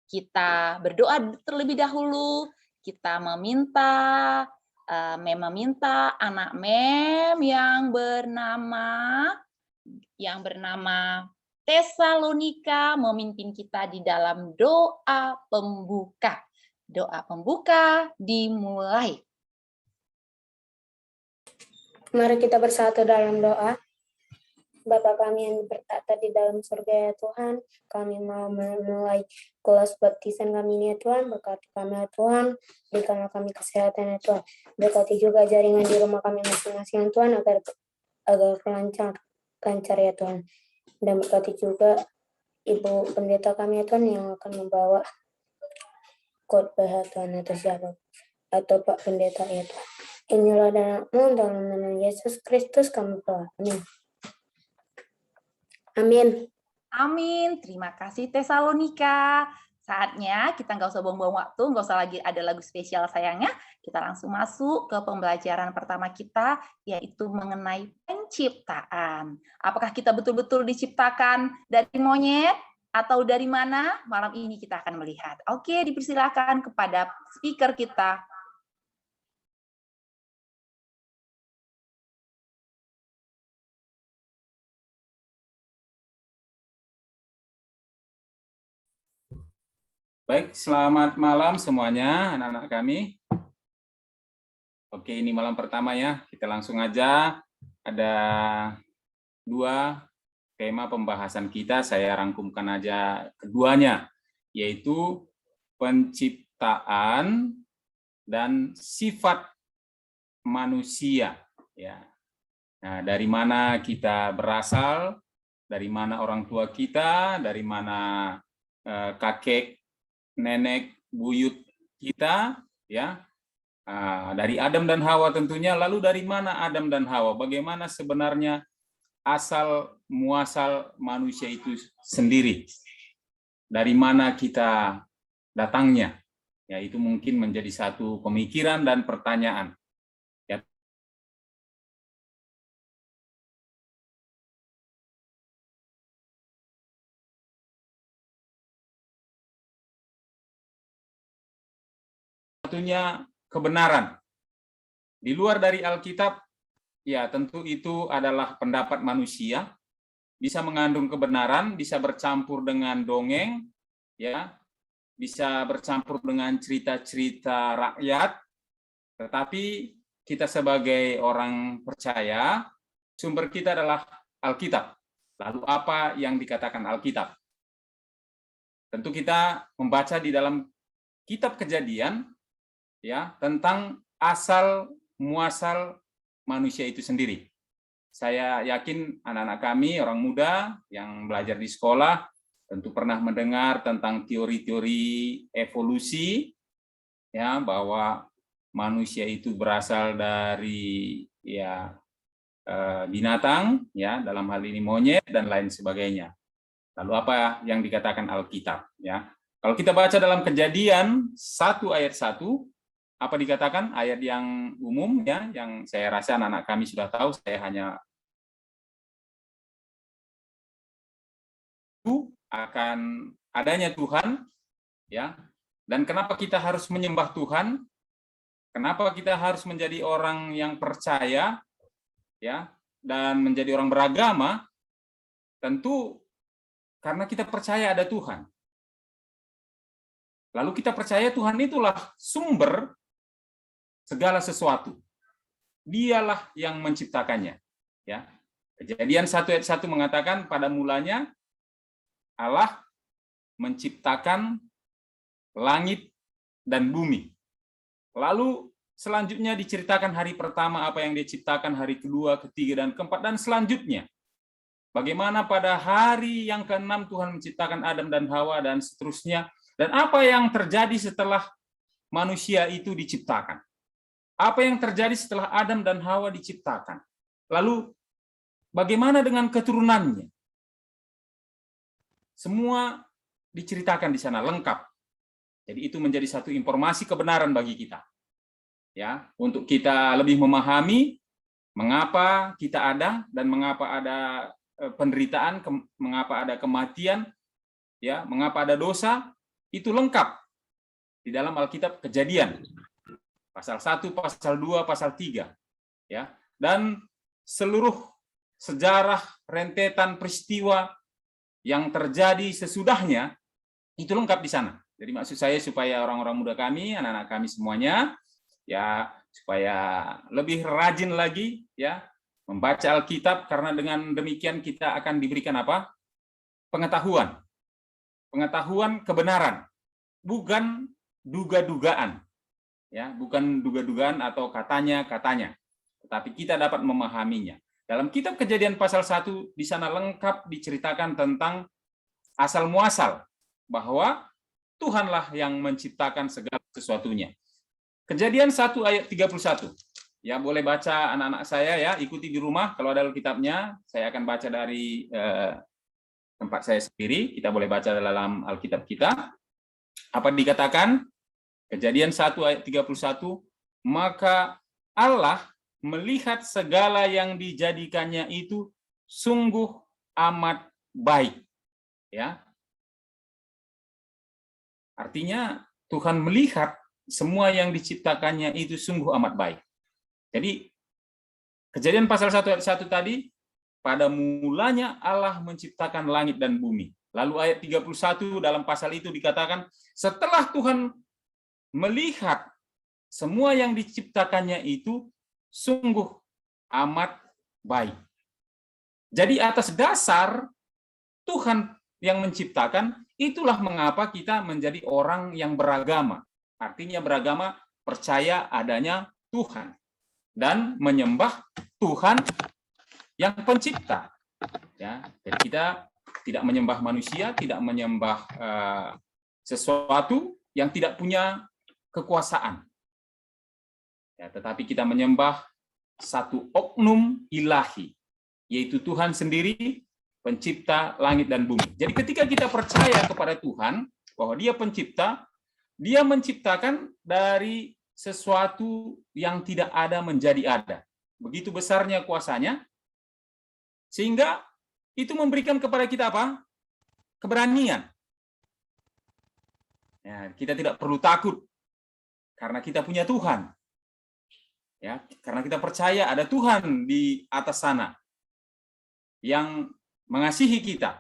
kita berdoa terlebih dahulu, kita meminta anak Mem yang bernama Tesalonika memimpin kita di dalam doa pembuka. Doa pembuka dimulai. Mari kita bersatu dalam doa. Bapa kami yang bertata di dalam surga ya Tuhan, kami mau memulai kelas baptisan kami ini ya Tuhan, berkati kami ya Tuhan, berikanlah kami kesehatan ya Tuhan, berkati juga jaringan di rumah kami masing-masing ya Tuhan, agar lancar ya Tuhan, dan berkati juga Ibu Pendeta kami ya Tuhan yang akan membawa khotbah ya Tuhan atau siapa atau Pak Pendeta ya Tuhan. Inilah dan dalam nama Yesus Kristus kami berdoa. Amin. Amin. Amin. Terima kasih Tesalonika. Saatnya kita nggak usah buang-buang waktu, nggak usah lagi ada lagu spesial sayangnya. Kita langsung masuk ke pembelajaran pertama kita, yaitu mengenai penciptaan. Apakah kita betul-betul diciptakan dari monyet atau dari mana? Malam ini kita akan melihat. Oke, dipersilakan kepada speaker kita. Baik, selamat malam semuanya anak-anak kami. Oke, ini malam pertama ya. Kita langsung aja. Ada 2 tema pembahasan kita. Saya rangkumkan aja keduanya, yaitu penciptaan dan sifat manusia. Ya. Nah, dari mana kita berasal, dari mana orang tua kita, dari mana kakek, nenek, buyut kita, ya, dari Adam dan Hawa tentunya. Lalu dari mana Adam dan Hawa? Bagaimana sebenarnya asal muasal manusia itu sendiri? Dari mana kita datangnya? Ya, itu mungkin menjadi satu pemikiran dan pertanyaan. Ya. Satunya kebenaran. Di luar dari Alkitab, ya tentu itu adalah pendapat manusia, bisa mengandung kebenaran, bisa bercampur dengan dongeng, ya, bisa bercampur dengan cerita-cerita rakyat, tetapi kita sebagai orang percaya, sumber kita adalah Alkitab. Lalu apa yang dikatakan Alkitab? Tentu kita membaca di dalam kitab Kejadian, ya, tentang asal muasal manusia itu sendiri. Saya yakin anak-anak kami, orang muda yang belajar di sekolah, tentu pernah mendengar tentang teori-teori evolusi, ya, bahwa manusia itu berasal dari binatang, ya, dalam hal ini monyet dan lain sebagainya. Lalu apa yang dikatakan Alkitab? Ya, kalau kita baca dalam Kejadian 1 ayat 1. Apa dikatakan? Ayat yang umum, ya, yang saya rasa anak-anak kami sudah tahu. Saya hanya akan adanya Tuhan, ya. Dan kenapa kita harus menyembah Tuhan? Kenapa kita harus menjadi orang yang percaya, ya, dan menjadi orang beragama? Tentu karena kita percaya ada Tuhan. Lalu kita percaya Tuhan itulah sumber segala sesuatu. Dialah yang menciptakannya. Ya. Kejadian 1 ayat 1 mengatakan pada mulanya Allah menciptakan langit dan bumi. Lalu selanjutnya diceritakan hari pertama apa yang diciptakan, hari kedua, ketiga, dan keempat, dan selanjutnya. Bagaimana pada hari yang ke-6 Tuhan menciptakan Adam dan Hawa, dan seterusnya. Dan apa yang terjadi setelah manusia itu diciptakan. Apa yang terjadi setelah Adam dan Hawa diciptakan? Lalu bagaimana dengan keturunannya? Semua diceritakan di sana lengkap. Jadi itu menjadi satu informasi kebenaran bagi kita. Ya, untuk kita lebih memahami mengapa kita ada dan mengapa ada penderitaan, mengapa ada kematian, ya, mengapa ada dosa, itu lengkap di dalam Alkitab Kejadian. Pasal 1, pasal 2, pasal 3. Ya. Dan seluruh sejarah rentetan peristiwa yang terjadi sesudahnya itu lengkap di sana. Jadi maksud saya supaya orang-orang muda kami, anak-anak kami semuanya, ya, supaya lebih rajin lagi, ya, membaca Alkitab, karena dengan demikian kita akan diberikan apa? Pengetahuan. Pengetahuan kebenaran, bukan duga-dugaan. Ya, bukan duga-dugaan atau katanya-katanya, tetapi kita dapat memahaminya. Dalam kitab Kejadian pasal 1 di sana lengkap diceritakan tentang asal muasal, bahwa Tuhanlah yang menciptakan segala sesuatunya. Kejadian 1 ayat 31. Ya, boleh baca anak-anak saya, ya, ikuti di rumah. Kalau ada Alkitabnya, saya akan baca dari tempat saya sendiri. Kita boleh baca dalam Alkitab kita. Apa dikatakan? Kejadian 1 ayat 31. Maka Allah melihat segala yang dijadikannya itu sungguh amat baik. Ya. Artinya Tuhan melihat semua yang diciptakannya itu sungguh amat baik. Jadi Kejadian pasal 1 ayat 1 tadi, pada mulanya Allah menciptakan langit dan bumi. Lalu ayat 31 dalam pasal itu dikatakan, setelah Tuhan melihat semua yang diciptakannya itu sungguh amat baik. Jadi atas dasar Tuhan yang menciptakan, itulah mengapa kita menjadi orang yang beragama. Artinya beragama, percaya adanya Tuhan dan menyembah Tuhan yang pencipta. Ya, jadi kita tidak menyembah manusia, tidak menyembah sesuatu yang tidak punya kekuasaan. Ya, tetapi kita menyembah satu oknum ilahi, yaitu Tuhan sendiri, pencipta langit dan bumi. Jadi ketika kita percaya kepada Tuhan, bahwa Dia pencipta, Dia menciptakan dari sesuatu yang tidak ada menjadi ada. Begitu besarnya kuasanya, sehingga itu memberikan kepada kita apa? Keberanian. Ya, kita tidak perlu takut, karena kita punya Tuhan. Ya, karena kita percaya ada Tuhan di atas sana yang mengasihi kita.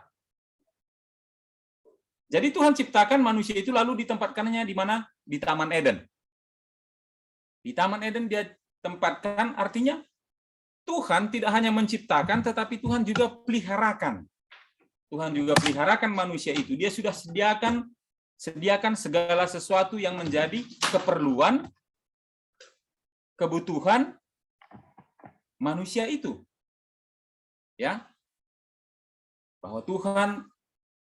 Jadi Tuhan ciptakan manusia itu lalu ditempatkannya di mana? Di Taman Eden. Di Taman Eden Dia tempatkan, artinya Tuhan tidak hanya menciptakan, tetapi Tuhan juga peliharakan. Tuhan juga peliharakan manusia itu. Dia sudah sediakan segala sesuatu yang menjadi keperluan, kebutuhan manusia itu. Ya, bahwa Tuhan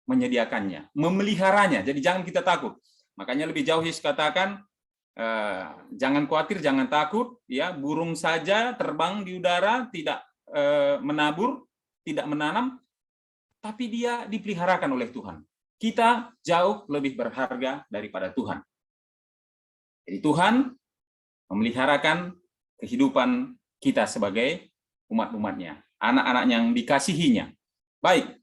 menyediakannya, memeliharanya. Jadi jangan kita takut. Makanya lebih jauh Yesus katakan, jangan khawatir, jangan takut. Ya, burung saja terbang di udara, tidak menabur, tidak menanam, tapi dia dipeliharakan oleh Tuhan. Kita jauh lebih berharga daripada Tuhan. Jadi Tuhan memeliharakan kehidupan kita sebagai umat-umatnya, anak-anak yang dikasihinya. Baik,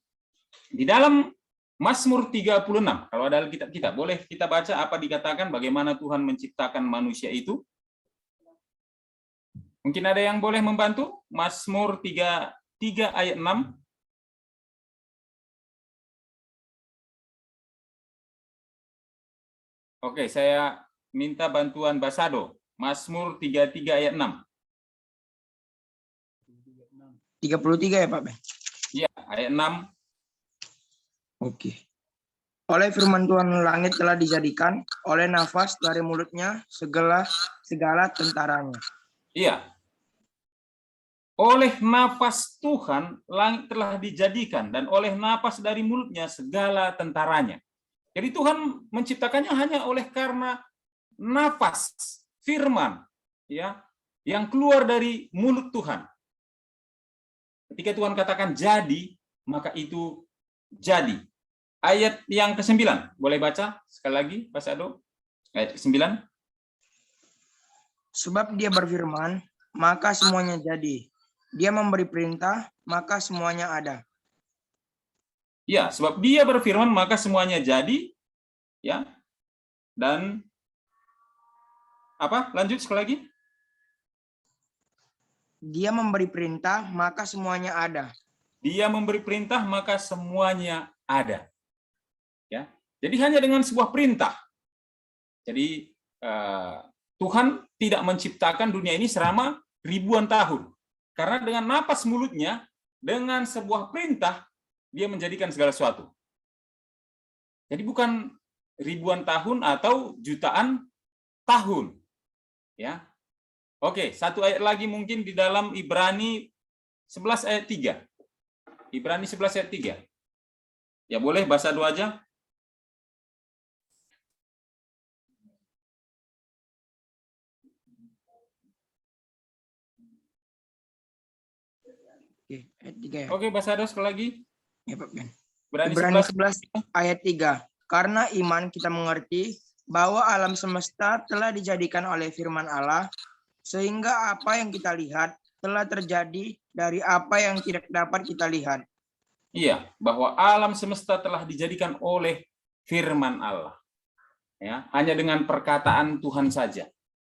di dalam Mazmur 36, kalau ada Alkitab kita, boleh kita baca apa dikatakan bagaimana Tuhan menciptakan manusia itu? Mungkin ada yang boleh membantu? Mazmur 3 ayat 6. Oke, saya minta bantuan Basado. Mazmur 33 ayat 6. 33 ya Pak Ben? Iya, ayat 6. Oke. Oleh firman Tuhan langit telah dijadikan, oleh nafas dari mulutnya segala tentaranya. Iya. Oleh nafas Tuhan langit telah dijadikan, dan oleh nafas dari mulutnya segala tentaranya. Jadi Tuhan menciptakannya hanya oleh karena nafas firman, ya, yang keluar dari mulut Tuhan. Ketika Tuhan katakan jadi, maka itu jadi. Ayat yang ke-9, boleh baca sekali lagi, Pak Sado? Ayat ke-9. Sebab Dia berfirman, maka semuanya jadi. Dia memberi perintah, maka semuanya ada. Ya, sebab Dia berfirman maka semuanya jadi, ya. Dan apa? Lanjut sekali lagi. Dia memberi perintah, maka semuanya ada. Dia memberi perintah maka semuanya ada. Ya. Jadi hanya dengan sebuah perintah. Jadi Tuhan tidak menciptakan dunia ini selama ribuan tahun. Karena dengan napas mulutnya, dengan sebuah perintah, Dia menjadikan segala sesuatu. Jadi bukan ribuan tahun atau jutaan tahun. Ya. Oke, satu ayat lagi mungkin di dalam Ibrani 11 ayat 3. Ibrani 11 ayat 3. Ya boleh bahasa dua aja. Oke, ayat 3 ya. Oke, bahasa dua sekali lagi. Ya, Pak Ben. Ibrani Ibrani 11. 11 ayat 3. Karena iman kita mengerti bahwa alam semesta telah dijadikan oleh firman Allah, sehingga apa yang kita lihat telah terjadi dari apa yang tidak dapat kita lihat. Iya, bahwa alam semesta telah dijadikan oleh firman Allah. Ya, hanya dengan perkataan Tuhan saja.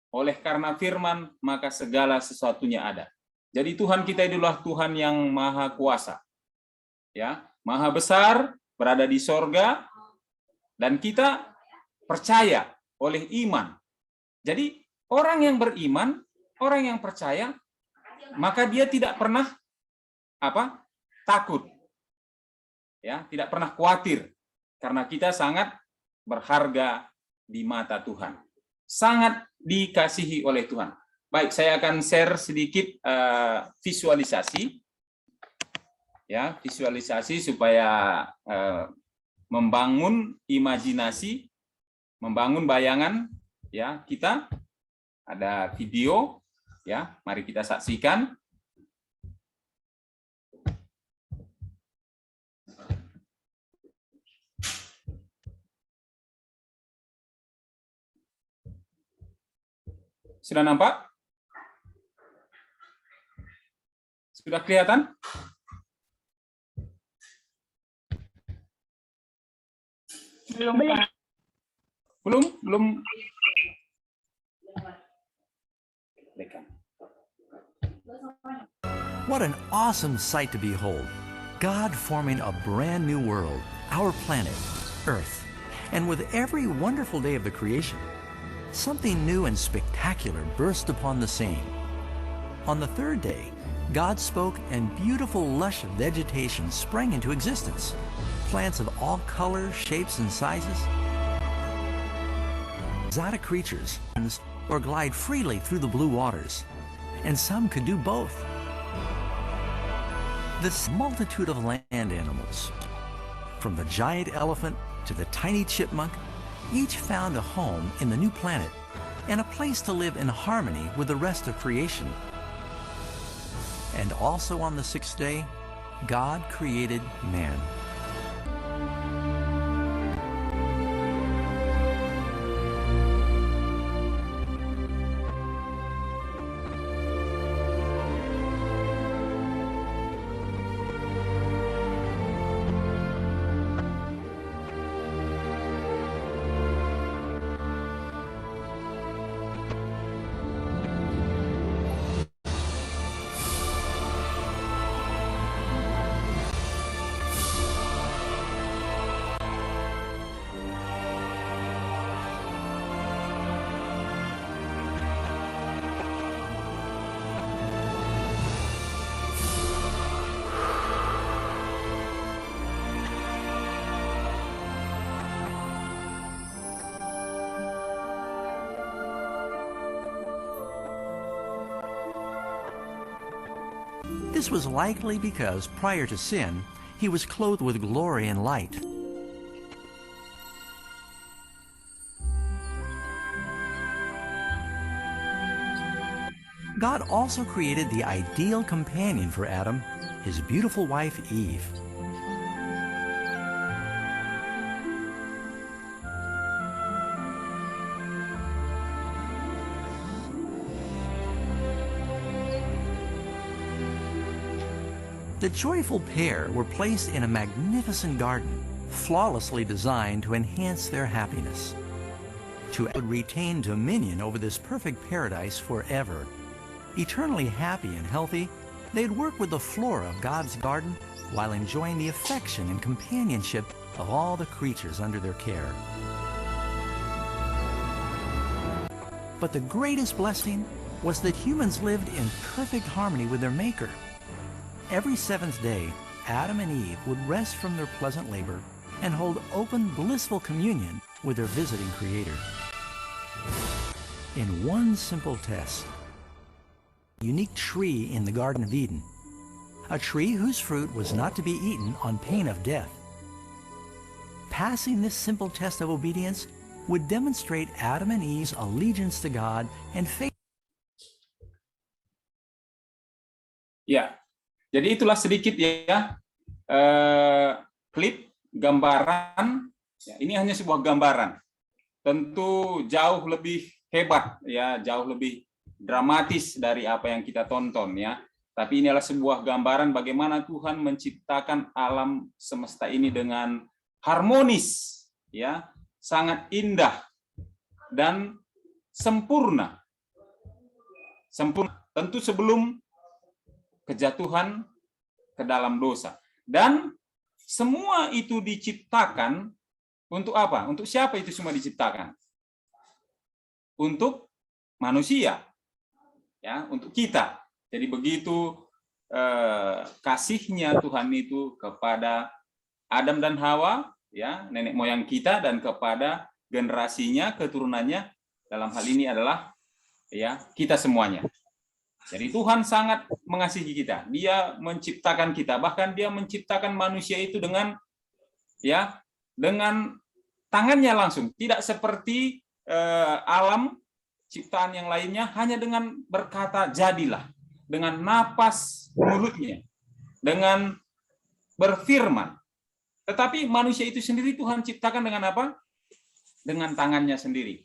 Oleh karena firman, maka segala sesuatunya ada. Jadi Tuhan kita adalah Tuhan yang maha kuasa. Ya, maha besar, berada di sorga, dan kita percaya oleh iman. Jadi orang yang beriman, orang yang percaya, maka dia tidak pernah takut. Ya, tidak pernah khawatir karena kita sangat berharga di mata Tuhan. Sangat dikasihi oleh Tuhan. Baik, saya akan share sedikit visualisasi. Ya, visualisasi supaya membangun imajinasi, membangun bayangan ya kita. Ada video ya, mari kita saksikan. Sudah nampak? Sudah kelihatan? Belum. What an awesome sight to behold. God forming a brand new world, our planet, Earth. And with every wonderful day of the creation, something new and spectacular burst upon the scene. On the third day, God spoke and beautiful lush vegetation sprang into existence. Plants of all colors, shapes, and sizes. Exotic creatures or glide freely through the blue waters. And some could do both. This multitude of land animals, from the giant elephant to the tiny chipmunk, each found a home in the new planet and a place to live in harmony with the rest of creation. And also on the sixth day, God created man. This was likely because prior to sin, he was clothed with glory and light. God also created the ideal companion for Adam, his beautiful wife Eve. The joyful pair were placed in a magnificent garden, flawlessly designed to enhance their happiness. To retain dominion over this perfect paradise forever. Eternally happy and healthy, they'd work with the flora of God's garden while enjoying the affection and companionship of all the creatures under their care. But the greatest blessing was that humans lived in perfect harmony with their Maker. Every seventh day, Adam and Eve would rest from their pleasant labor and hold open, blissful communion with their visiting Creator. In one simple test, a unique tree in the Garden of Eden, a tree whose fruit was not to be eaten on pain of death. Passing this simple test of obedience would demonstrate Adam and Eve's allegiance to God and faith. Ya, jadi itulah sedikit ya klip gambaran. Ya, ini hanya sebuah gambaran. Tentu jauh lebih hebat ya, jauh lebih dramatis dari apa yang kita tonton ya. Tapi ini adalah sebuah gambaran bagaimana Tuhan menciptakan alam semesta ini dengan harmonis ya, sangat indah dan sempurna. Sempurna tentu sebelum kejatuhan ke dalam dosa. Dan semua itu diciptakan untuk apa? Untuk siapa itu semua diciptakan? Untuk manusia. Ya, untuk kita. Jadi begitu kasihnya Tuhan itu kepada Adam dan Hawa, ya, nenek moyang kita, dan kepada generasinya, keturunannya, dalam hal ini adalah ya kita semuanya. Jadi Tuhan sangat mengasihi kita. Dia menciptakan kita, bahkan Dia menciptakan manusia itu dengan ya dengan tangannya langsung, tidak seperti alam ciptaan yang lainnya hanya dengan berkata jadilah, dengan napas mulutnya, dengan berfirman. Tetapi manusia itu sendiri Tuhan ciptakan dengan apa? Dengan tangannya sendiri.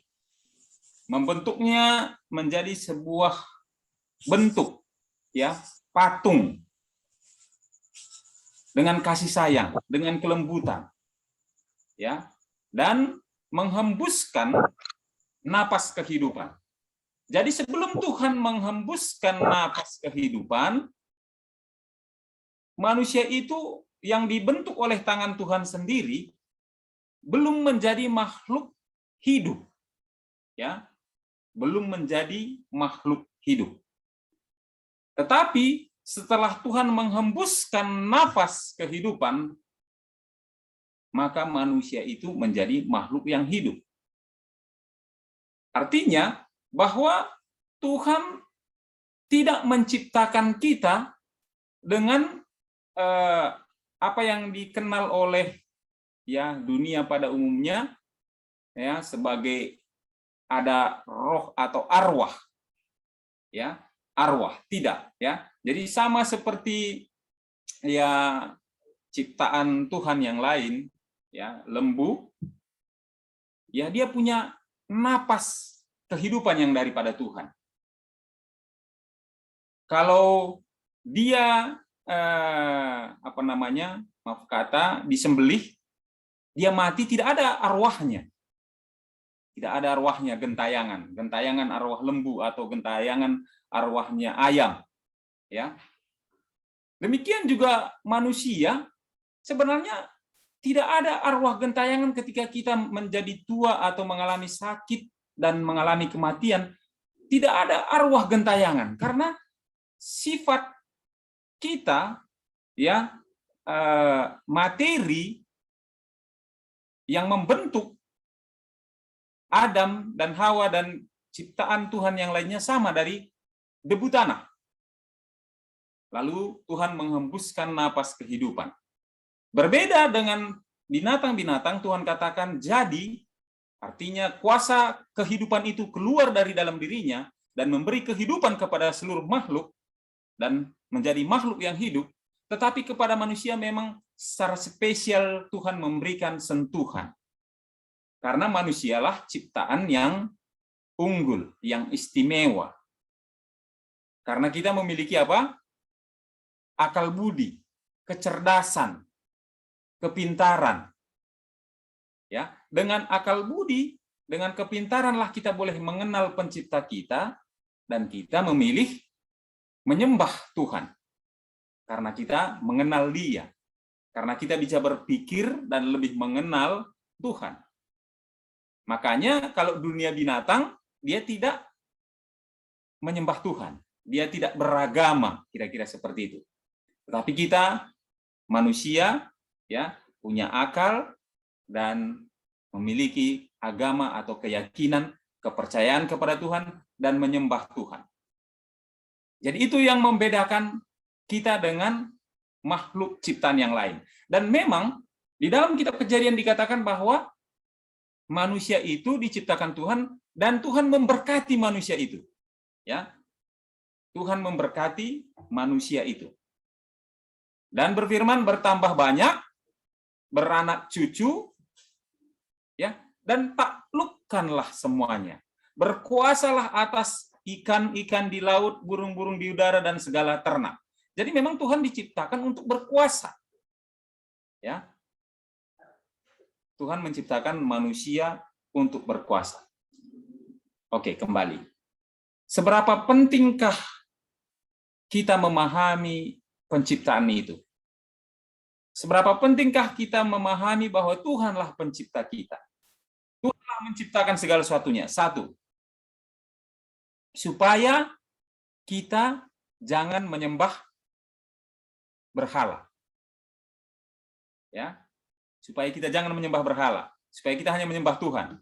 Membentuknya menjadi sebuah bentuk ya, patung dengan kasih sayang, dengan kelembutan. Ya, dan menghembuskan napas kehidupan. Jadi sebelum Tuhan menghembuskan napas kehidupan, manusia itu yang dibentuk oleh tangan Tuhan sendiri belum menjadi makhluk hidup. Ya, belum menjadi makhluk hidup. Tetapi setelah Tuhan menghembuskan napas kehidupan, maka manusia itu menjadi makhluk yang hidup. Artinya bahwa Tuhan tidak menciptakan kita dengan apa yang dikenal oleh ya dunia pada umumnya ya sebagai ada roh atau arwah. Ya, arwah, tidak ya. Jadi sama seperti ya ciptaan Tuhan yang lain ya, lembu ya, dia punya napas kehidupan yang daripada Tuhan. Kalau dia disembelih, dia mati, tidak ada arwahnya. Tidak ada arwahnya, gentayangan arwah lembu atau gentayangan arwahnya ayam. Ya. Demikian juga manusia, sebenarnya tidak ada arwah gentayangan ketika kita menjadi tua atau mengalami sakit dan mengalami kematian. Tidak ada arwah gentayangan karena sifat kita ya materi yang membentuk Adam dan Hawa dan ciptaan Tuhan yang lainnya sama dari debu tanah. Lalu Tuhan menghembuskan napas kehidupan. Berbeda dengan binatang-binatang, Tuhan katakan jadi, artinya kuasa kehidupan itu keluar dari dalam dirinya dan memberi kehidupan kepada seluruh makhluk dan menjadi makhluk yang hidup. Tetapi kepada manusia memang secara spesial Tuhan memberikan sentuhan. Karena manusialah ciptaan yang unggul, yang istimewa. Karena kita memiliki apa? Akal budi, kecerdasan, kepintaran. Ya, dengan akal budi, dengan kepintaranlah kita boleh mengenal pencipta kita dan kita memilih menyembah Tuhan. Karena kita mengenal Dia. Karena kita bisa berpikir dan lebih mengenal Tuhan. Makanya kalau dunia binatang, dia tidak menyembah Tuhan. Dia tidak beragama, kira-kira seperti itu. Tetapi kita manusia ya punya akal dan memiliki agama atau keyakinan, kepercayaan kepada Tuhan dan menyembah Tuhan. Jadi itu yang membedakan kita dengan makhluk ciptaan yang lain. Dan memang di dalam kitab Kejadian dikatakan bahwa manusia itu diciptakan Tuhan dan Tuhan memberkati manusia itu. Ya. Tuhan memberkati manusia itu. Dan berfirman bertambah banyak, beranak cucu, ya, dan taklukkanlah semuanya. Berkuasalah atas ikan-ikan di laut, burung-burung di udara dan segala ternak. Jadi memang Tuhan diciptakan untuk berkuasa. Ya. Tuhan menciptakan manusia untuk berkuasa. Oke, kembali. Seberapa pentingkah kita memahami penciptaan itu? Seberapa pentingkah kita memahami bahwa Tuhanlah pencipta kita? Tuhanlah menciptakan segala sesuatunya. Satu, supaya kita jangan menyembah berhala. Ya, supaya kita jangan menyembah berhala, supaya kita hanya menyembah Tuhan.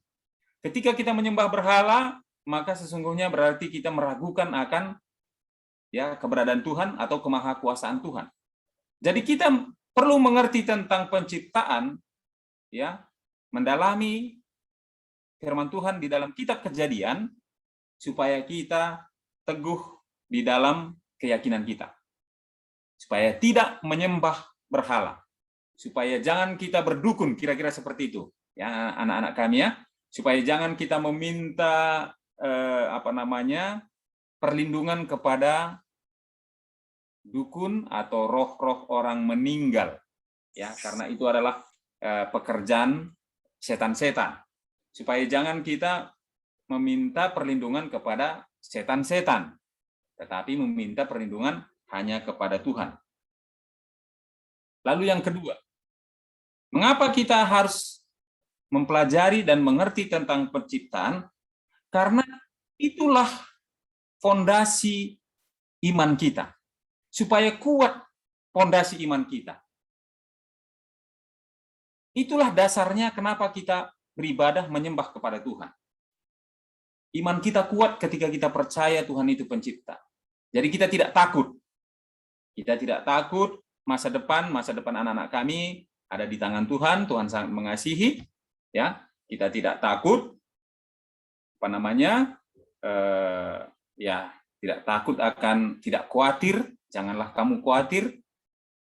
Ketika kita menyembah berhala, maka sesungguhnya berarti kita meragukan akan ya keberadaan Tuhan atau kemahakuasaan Tuhan. Jadi kita perlu mengerti tentang penciptaan, ya, mendalami firman Tuhan di dalam kitab Kejadian supaya kita teguh di dalam keyakinan kita. Supaya tidak menyembah berhala. Supaya jangan kita berdukun, kira-kira seperti itu. Ya, anak-anak kami ya. Supaya jangan kita meminta perlindungan kepada dukun atau roh-roh orang meninggal. Ya, karena itu adalah pekerjaan setan-setan. Supaya jangan kita meminta perlindungan kepada setan-setan, tetapi meminta perlindungan hanya kepada Tuhan. Lalu yang kedua, mengapa kita harus mempelajari dan mengerti tentang penciptaan? Karena itulah fondasi iman kita. Supaya kuat fondasi iman kita. Itulah dasarnya kenapa kita beribadah menyembah kepada Tuhan. Iman kita kuat ketika kita percaya Tuhan itu pencipta. Jadi kita tidak takut. Kita tidak takut masa depan anak-anak kami ada di tangan Tuhan, Tuhan sangat mengasihi. Ya, kita tidak takut tidak takut akan, tidak khawatir, janganlah kamu khawatir,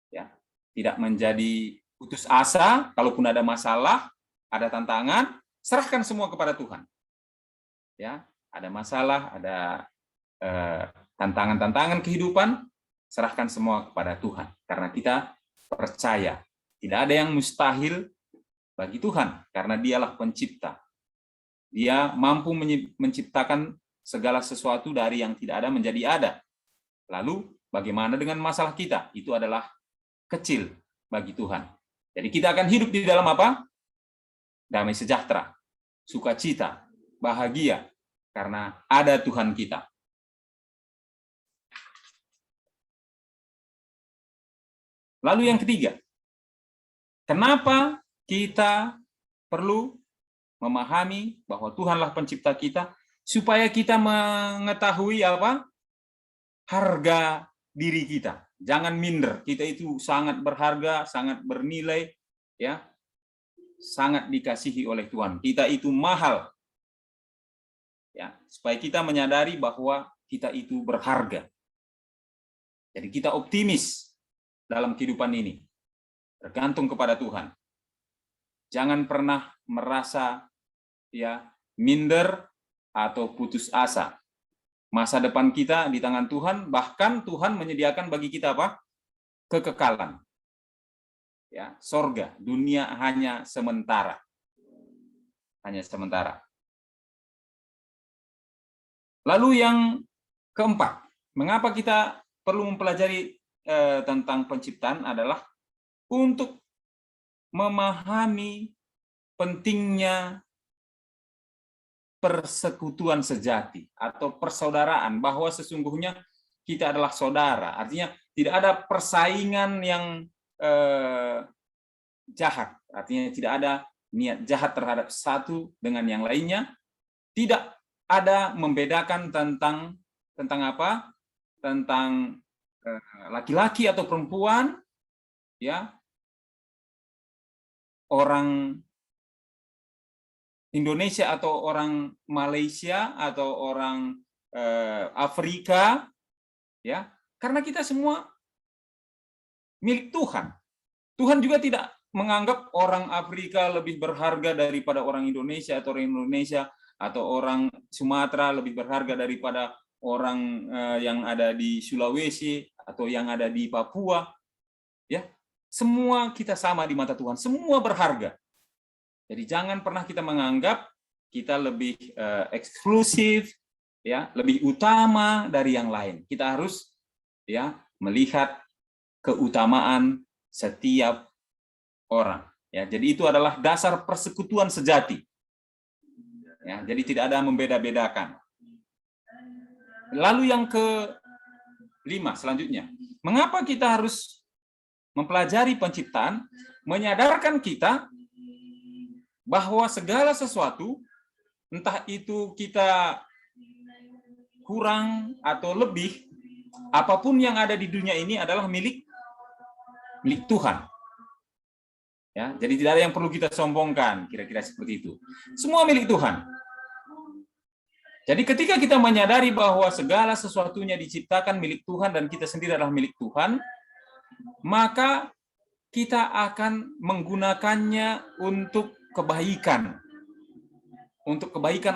ya, tidak menjadi putus asa, kalaupun ada masalah, ada tantangan, serahkan semua kepada Tuhan. Ya, ada masalah, ada tantangan-tantangan kehidupan, serahkan semua kepada Tuhan, karena kita percaya tidak ada yang mustahil bagi Tuhan, karena Dialah pencipta. Dia mampu menciptakan segala sesuatu dari yang tidak ada menjadi ada. Lalu bagaimana dengan masalah kita? Itu adalah kecil bagi Tuhan. Jadi kita akan hidup di dalam apa? Damai sejahtera, sukacita, bahagia, karena ada Tuhan kita. Lalu yang ketiga, kenapa kita perlu memahami bahwa Tuhanlah pencipta kita, supaya kita mengetahui apa? Harga diri kita. Jangan minder. Kita itu sangat berharga, sangat bernilai, ya. Sangat dikasihi oleh Tuhan. Kita itu mahal. Ya, supaya kita menyadari bahwa kita itu berharga. Jadi kita optimis dalam kehidupan ini. Tergantung kepada Tuhan. Jangan pernah merasa ya minder atau putus asa. Masa depan kita di tangan Tuhan, bahkan Tuhan menyediakan bagi kita apa? Kekekalan. Ya, sorga, dunia hanya sementara. Hanya sementara. Lalu yang keempat, mengapa kita perlu mempelajari tentang penciptaan adalah untuk memahami pentingnya persekutuan sejati atau persaudaraan, bahwa sesungguhnya kita adalah saudara. Artinya tidak ada persaingan yang jahat. Artinya tidak ada niat jahat terhadap satu dengan yang lainnya. Tidak ada membedakan tentang apa? Tentang laki-laki atau perempuan, ya, orang Indonesia atau orang Malaysia atau orang Afrika, ya, karena kita semua milik Tuhan. Tuhan juga tidak menganggap orang Afrika lebih berharga daripada orang Indonesia, atau orang Indonesia atau orang Sumatera lebih berharga daripada orang yang ada di Sulawesi atau yang ada di Papua. Ya, semua kita sama di mata Tuhan, semua berharga. Jadi jangan pernah kita menganggap kita lebih eksklusif, ya, lebih utama dari yang lain. Kita harus, ya, melihat keutamaan setiap orang. Ya, jadi itu adalah dasar persekutuan sejati. Ya, jadi tidak ada membeda-bedakan. Lalu yang kelima selanjutnya, mengapa kita harus mempelajari penciptaan? Menyadarkan kita bahwa segala sesuatu, entah itu kita kurang atau lebih, apapun yang ada di dunia ini adalah milik Tuhan. Ya, jadi tidak ada yang perlu kita sombongkan, kira-kira seperti itu. Semua milik Tuhan. Jadi ketika kita menyadari bahwa segala sesuatunya diciptakan milik Tuhan dan kita sendiri adalah milik Tuhan, maka kita akan menggunakannya untuk kebaikan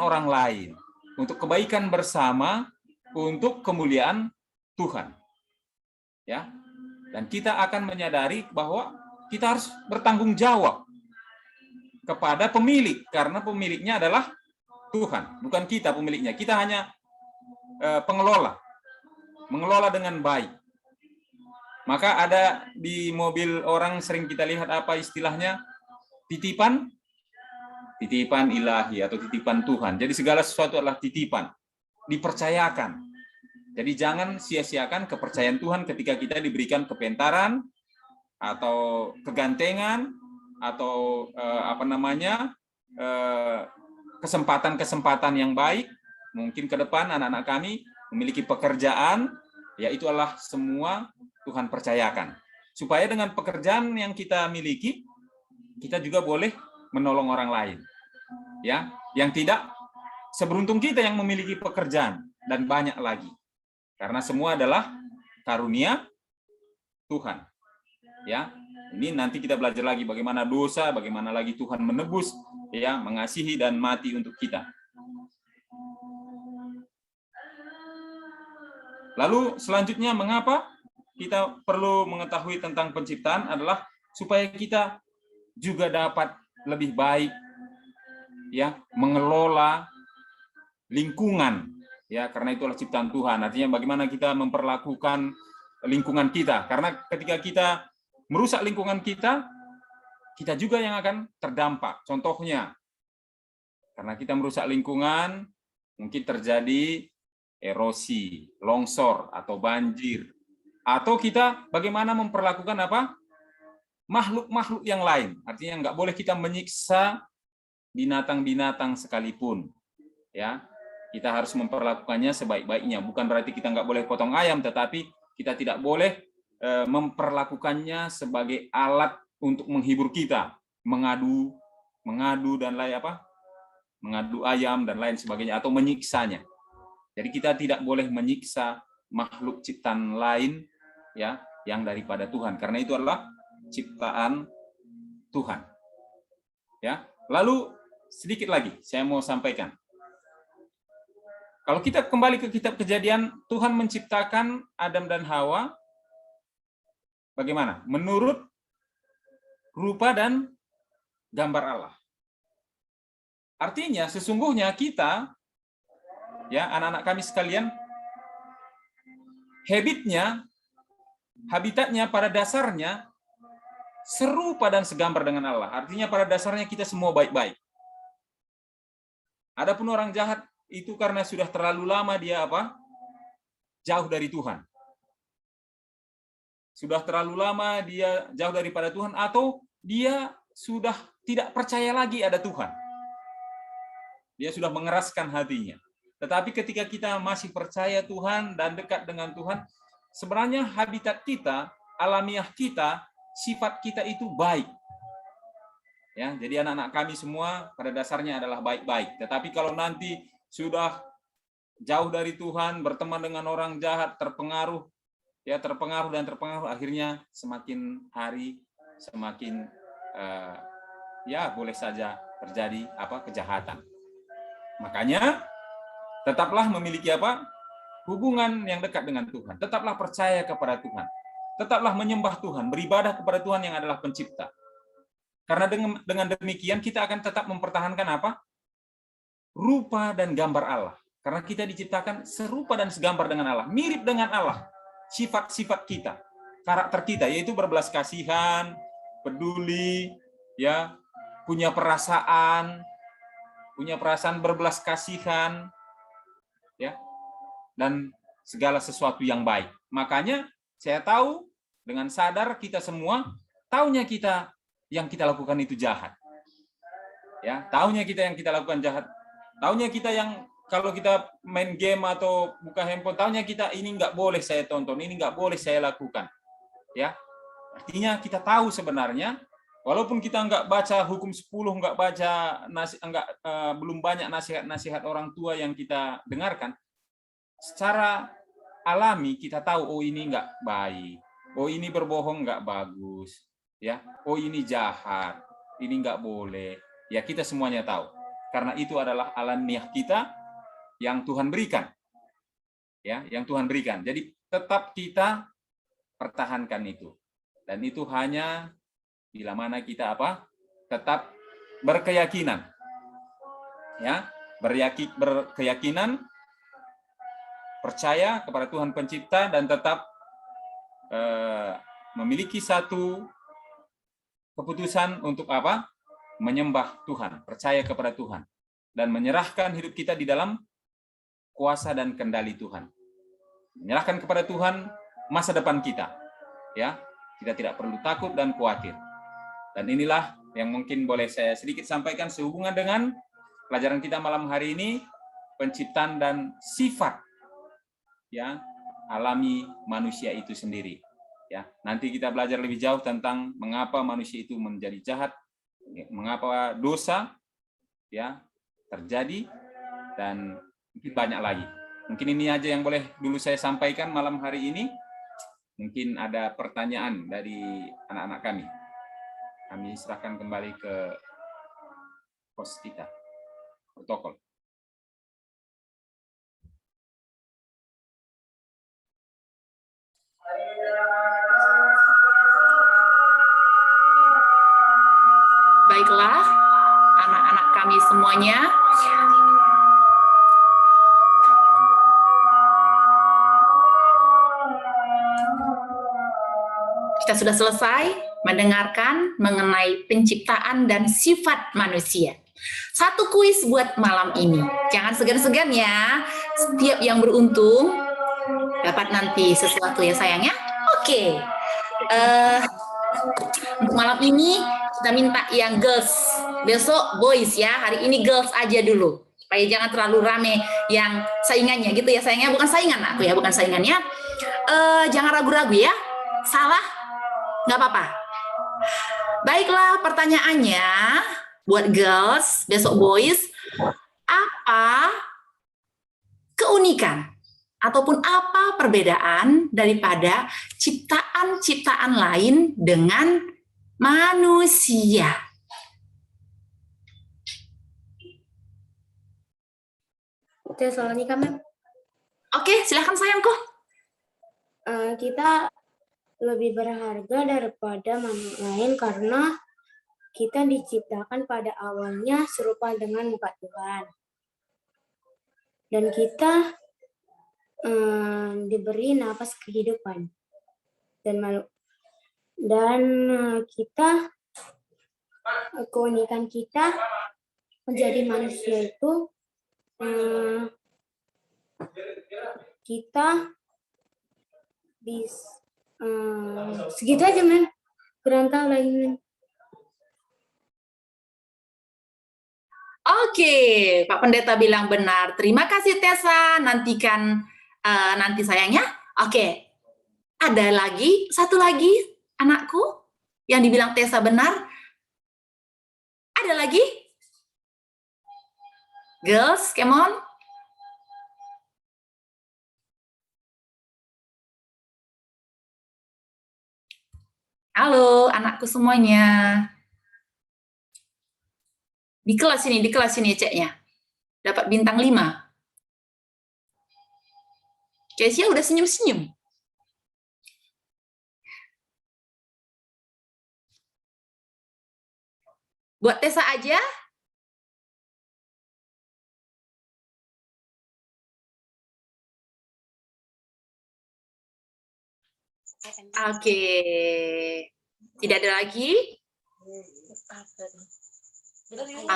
orang lain, untuk kebaikan bersama, untuk kemuliaan Tuhan. Ya. Dan kita akan menyadari bahwa kita harus bertanggung jawab kepada pemilik, karena pemiliknya adalah Tuhan, bukan kita pemiliknya. Kita hanya pengelola, mengelola dengan baik. Maka ada di mobil orang sering kita lihat apa istilahnya? Titipan ilahi atau titipan Tuhan. Jadi segala sesuatu adalah titipan, dipercayakan. Jadi jangan sia-siakan kepercayaan Tuhan ketika kita diberikan kepintaran atau kegantengan atau kesempatan-kesempatan yang baik. Mungkin ke depan anak-anak kami memiliki pekerjaan, ya itu adalah semua Tuhan percayakan. Supaya dengan pekerjaan yang kita miliki, kita juga boleh menolong orang lain. Ya, yang tidak seberuntung kita yang memiliki pekerjaan dan banyak lagi. Karena semua adalah karunia Tuhan. Ya, ini nanti kita belajar lagi bagaimana dosa, bagaimana lagi Tuhan menebus, ya, mengasihi dan mati untuk kita. Lalu selanjutnya mengapa kita perlu mengetahui tentang penciptaan adalah supaya kita juga dapat lebih baik, ya, mengelola lingkungan, ya, karena itulah ciptaan Tuhan. Artinya bagaimana kita memperlakukan lingkungan kita, karena ketika kita merusak lingkungan kita juga yang akan terdampak. Contohnya, karena kita merusak lingkungan, mungkin terjadi erosi, longsor, atau banjir. Atau kita bagaimana memperlakukan apa? Makhluk-makhluk yang lain. Artinya nggak boleh kita menyiksa binatang-binatang sekalipun. Ya, kita harus memperlakukannya sebaik-baiknya. Bukan berarti kita nggak boleh potong ayam, tetapi kita tidak boleh memperlakukannya sebagai alat untuk menghibur kita, mengadu dan lain mengadu ayam dan lain sebagainya, atau menyiksanya. Jadi kita tidak boleh menyiksa makhluk ciptaan lain, ya, yang daripada Tuhan, karena itu adalah ciptaan Tuhan. Ya, lalu sedikit lagi saya mau sampaikan. Kalau kita kembali ke kitab Kejadian, Tuhan menciptakan Adam dan Hawa bagaimana? Menurut rupa dan gambar Allah. Artinya sesungguhnya kita, ya anak-anak kami sekalian, habitatnya pada dasarnya serupa dan segambar dengan Allah. Artinya pada dasarnya kita semua baik-baik. Adapun orang jahat itu karena sudah terlalu lama dia jauh dari Tuhan. Sudah terlalu lama dia jauh daripada Tuhan, atau dia sudah tidak percaya lagi ada Tuhan. Dia sudah mengeraskan hatinya. Tetapi ketika kita masih percaya Tuhan dan dekat dengan Tuhan, sebenarnya habitat kita, alamiah kita, sifat kita itu baik. Ya, jadi anak-anak kami semua pada dasarnya adalah baik-baik. Tetapi kalau nanti sudah jauh dari Tuhan, berteman dengan orang jahat, terpengaruh, akhirnya semakin hari semakin boleh saja terjadi kejahatan. Makanya tetaplah memiliki hubungan yang dekat dengan Tuhan. Tetaplah percaya kepada Tuhan. Tetaplah menyembah Tuhan, beribadah kepada Tuhan yang adalah pencipta. Karena dengan demikian kita akan tetap mempertahankan rupa dan gambar Allah. Karena kita diciptakan serupa dan segambar dengan Allah, mirip dengan Allah. Sifat-sifat kita, karakter kita, yaitu berbelas kasihan, peduli, ya, punya perasaan berbelas kasihan, ya, dan segala sesuatu yang baik. Makanya saya tahu dengan sadar kita semua, taunya kita yang kita lakukan itu jahat, ya, taunya kita yang kita lakukan jahat, taunya kita yang kalau kita main game atau buka handphone, taunya kita ini nggak boleh saya tonton, ini nggak boleh saya lakukan, ya. Artinya kita tahu sebenarnya, walaupun kita nggak baca hukum 10, nggak baca belum banyak nasihat-nasihat orang tua yang kita dengarkan, secara alami kita tahu, oh ini nggak baik, oh ini berbohong nggak bagus, ya, oh ini jahat, ini nggak boleh, ya kita semuanya tahu, karena itu adalah alamiah kita yang Tuhan berikan, ya, yang Tuhan berikan. Jadi tetap kita pertahankan itu, dan itu hanya bila mana kita tetap berkeyakinan, ya, berkeyakinan, percaya kepada Tuhan Pencipta, dan tetap memiliki satu keputusan untuk menyembah Tuhan, percaya kepada Tuhan, dan menyerahkan hidup kita di dalam kuasa dan kendali Tuhan. Menyerahkan kepada Tuhan masa depan kita. Ya, kita tidak perlu takut dan khawatir. Dan inilah yang mungkin boleh saya sedikit sampaikan sehubungan dengan pelajaran kita malam hari ini, penciptaan dan sifat, ya, alami manusia itu sendiri. Ya, nanti kita belajar lebih jauh tentang mengapa manusia itu menjadi jahat, mengapa dosa, ya, terjadi, dan mungkin banyak lagi. Mungkin ini aja yang boleh dulu saya sampaikan malam hari ini. Mungkin ada pertanyaan dari anak-anak kami. Kami serahkan kembali ke host kita, protokol. Baiklah, anak-anak kami semuanya. Kita sudah selesai mendengarkan mengenai penciptaan dan sifat manusia. Satu kuis buat malam ini. Jangan segan-segan ya. Setiap yang beruntung dapat nanti sesuatu ya sayangnya. Oke. Untuk malam ini kita minta yang girls. Besok boys ya. Hari ini girls aja dulu. Supaya jangan terlalu rame yang saingannya gitu ya sayangnya. Bukan saingan aku ya, bukan saingannya. Jangan ragu-ragu ya. Salah nggak apa-apa. Baiklah, pertanyaannya buat girls, besok boys, apa keunikan ataupun apa perbedaan daripada ciptaan-ciptaan lain dengan manusia? Tesalonika, Mem. Oke, silakan sayangku. Kita lebih berharga daripada makhluk lain karena kita diciptakan pada awalnya serupa dengan muka Tuhan. Dan kita diberi napas kehidupan. Dan kita, keunikan kita menjadi manusia itu, kita bisa segitu aja, men. Kurang tahu lagi, men. Oke, Pak Pendeta bilang benar. Terima kasih Tessa. Nantikan nanti sayangnya. Oke, ada lagi, satu lagi anakku yang dibilang Tessa benar. Ada lagi? Girls, come on. Halo, anakku semuanya. Di kelas ini ceknya. Dapat bintang 5. Kesia udah senyum-senyum. Buat Tessa aja. Oke. Tidak ada lagi?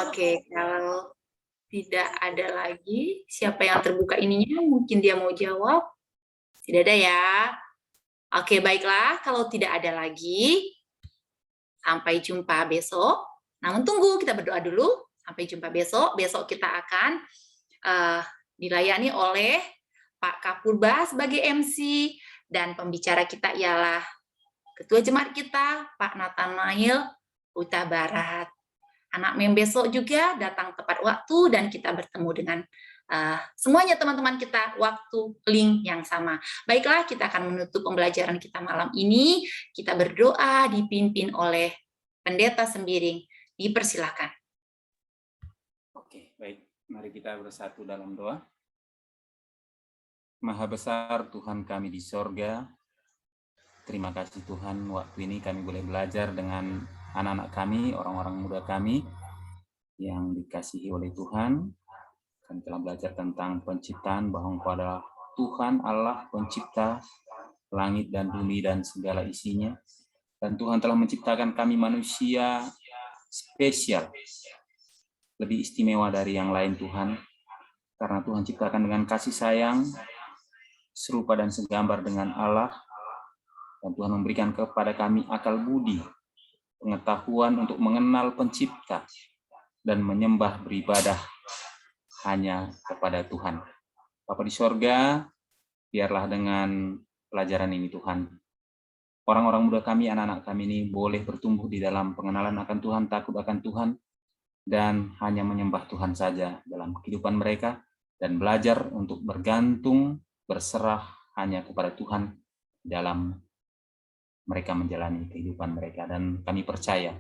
Oke, kalau tidak ada lagi, siapa yang terbuka ininya? Mungkin dia mau jawab. Tidak ada ya? Oke, baiklah. Kalau tidak ada lagi, sampai jumpa besok. Namun tunggu, kita berdoa dulu. Sampai jumpa besok. Besok kita akan dilayani oleh Pak Kapurba sebagai MC, dan pembicara kita ialah Ketua Jemaat kita, Pak Nathanael Huta Barat. Anak mem besok juga datang tepat waktu dan kita bertemu dengan semuanya teman-teman kita waktu link yang sama. Baiklah, kita akan menutup pembelajaran kita malam ini. Kita berdoa dipimpin oleh Pendeta Sembiring. Dipersilakan. Oke, baik. Mari kita bersatu dalam doa. Maha besar Tuhan kami di sorga. Terima kasih Tuhan, waktu ini kami boleh belajar dengan anak-anak kami, orang-orang muda kami yang dikasihi oleh Tuhan. Kami telah belajar tentang penciptaan, bahwa Engkau adalah Tuhan Allah pencipta langit dan bumi dan segala isinya. Dan Tuhan telah menciptakan kami manusia spesial, lebih istimewa dari yang lain Tuhan. Karena Tuhan ciptakan dengan kasih sayang, serupa dan segambar dengan Allah. Dan Tuhan memberikan kepada kami akal budi, pengetahuan untuk mengenal pencipta, dan menyembah beribadah hanya kepada Tuhan. Bapa di sorga, biarlah dengan pelajaran ini Tuhan, orang-orang muda kami, anak-anak kami ini boleh bertumbuh di dalam pengenalan akan Tuhan, takut akan Tuhan, dan hanya menyembah Tuhan saja dalam kehidupan mereka, dan belajar untuk bergantung, berserah hanya kepada Tuhan dalam mereka menjalani kehidupan mereka. Dan kami percaya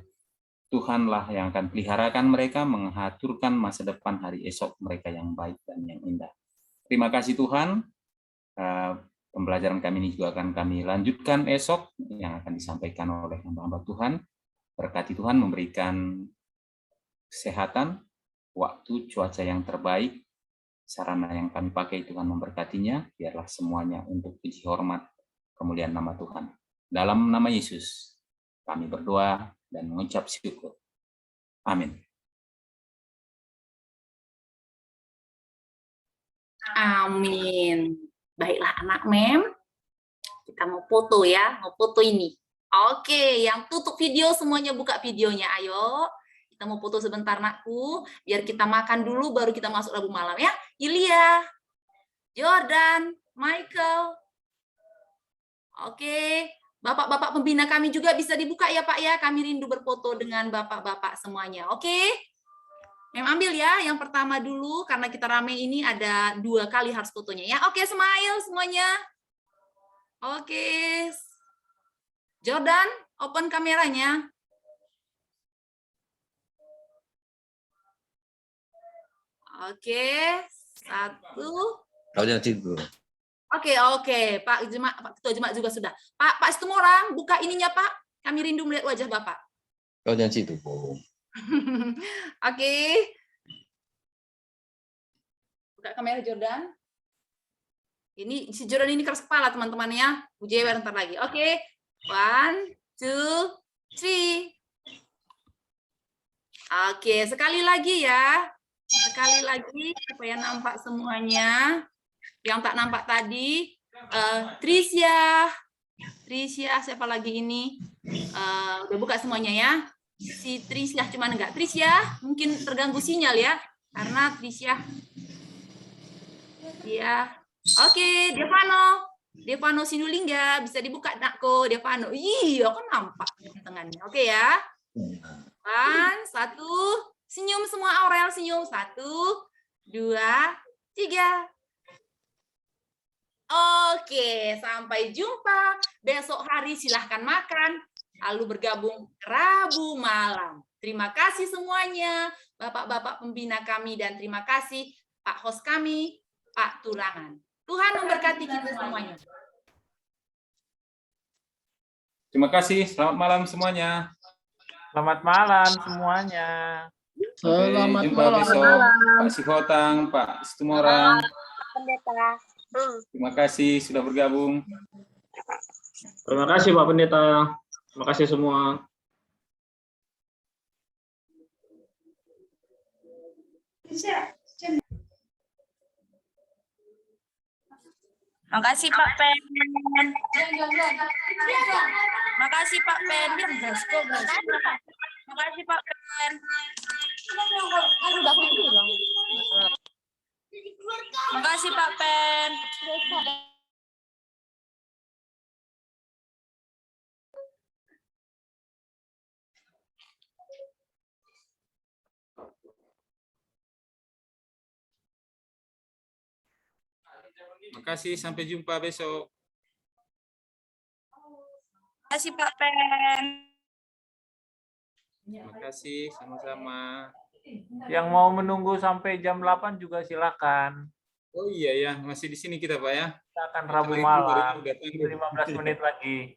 Tuhanlah yang akan peliharakan mereka, mengaturkan masa depan hari esok mereka yang baik dan yang indah. Terima kasih Tuhan. Pembelajaran kami ini juga akan kami lanjutkan esok, yang akan disampaikan oleh hamba-hamba Tuhan. Berkati Tuhan memberikan kesehatan, waktu, cuaca yang terbaik, sarana yang kami pakai Tuhan memberkatinya. Biarlah semuanya untuk puji hormat kemuliaan nama Tuhan. Dalam nama Yesus, kami berdoa dan mengucap syukur. Amin. Amin. Baiklah anak mem, kita mau foto ya, mau foto ini. Oke, yang tutup video semuanya buka videonya, ayo. Kita mau foto sebentar nakku, biar kita makan dulu baru kita masuk Rabu malam ya. Ilya, Jordan, Michael. Oke. Bapak-bapak pembina kami juga bisa dibuka ya Pak ya. Kami rindu berfoto dengan bapak-bapak semuanya. Oke? Mem ambil ya yang pertama dulu karena kita rame ini ada 2 kali harus fotonya ya. Oke, smile semuanya. Oke. Jordan, open kameranya. Oke, 1. Oke, Pak Ketua Jemaat juga sudah. Pak Situmorang, buka ininya Pak. Kami rindu melihat wajah Bapak. Kau jangan situ, Bu. Oke. Buka kamera Jordan. Ini si Jordan ini keras kepala teman-teman ya. Ujewer ntar lagi. Oke. 1, 2, 3. Oke, sekali lagi ya. Sekali lagi supaya nampak semuanya. Yang tak nampak tadi, Trisya, siapa lagi ini? Udah buka semuanya ya. Si Trisya cuman enggak. Trisya, mungkin terganggu sinyal ya. Karena Trisya. Ya. Oke, Devano Sinulingga bisa dibuka nakko, Devano. Iya, kan nampak tangannya. Oke ya. 1, senyum semua Aurel, senyum. 1, 2, 3. Oke, sampai jumpa. Besok hari silahkan makan. Lalu bergabung Rabu malam. Terima kasih semuanya, Bapak-Bapak pembina kami, dan terima kasih Pak host kami, Pak Tulangan. Tuhan memberkati kita semuanya. Terima kasih. Selamat malam semuanya. Selamat malam semuanya. Sampai jumpa besok. Pak Sikotang, Pak Situmorang. Terima kasih sudah bergabung. Terima kasih Pak Pendeta. Terima kasih semua. Makasih Pak Pen. Makasih Pak Pen. Makasih Pak Pen. Makasih Pak Pen. Terima kasih. Sampai jumpa besok. Makasih Pak Pen. Terima kasih. Sama-sama. Yang mau menunggu sampai jam 8 juga silakan. Oh iya ya, masih di sini kita Pak ya. Kita akan Rabu malam. 15 menit lagi.